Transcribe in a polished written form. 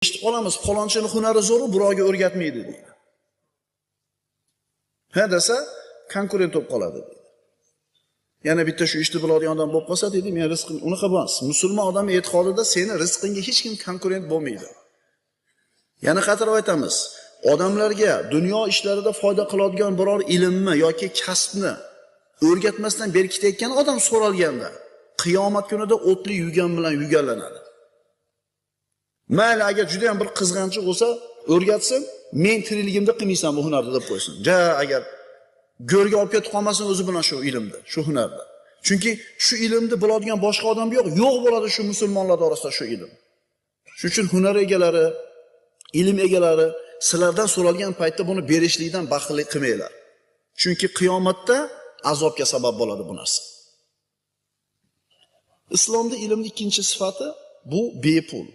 eshitib qolamiz, falonchini hunari zo'r, birovga o'rgatmaydi deydi. Ha desa, konkurent bo'lib qoladi deydi. Yana bitta shu ishni biladigan odam bo'lib qolsa deydi, men rizqim unaqa emas. Musulmon odam e'tiqodida seni rizqingga hech kim konkurent bo'lmaydi. Yana qatorib aytamiz, odamlarga dunyo ishlarida foyda qiladigan biror ilmni yoki kasbni o'rgatmasdan berib ketayotgan odam so'ralganda, qiyomat kunida o'tli yugan bilan yuganlanadi. Mayli agar juda ham bir qizg'anchiq bo'lsa, o'rgatsin, men tirikligimda qilmaysan bu hunarni deb qo'ysin. Ja agar go'rga olib ketib qolmasin o'zi bilan shu ilmda, shu hunarda. Chunki shu ilmni biladigan boshqa odam yo'q bo'ladi shu musulmonlar orasida shu ilm. Shuning uchun hunar egalari, ilm egalari sizlardan so'ralgan paytda buni berishlikdan baxtlilik qilmanglar. Chunki qiyomatda azobga sabab bo'ladi bu narsa. Islomda ilmning ikkinchi sifati bu bepul.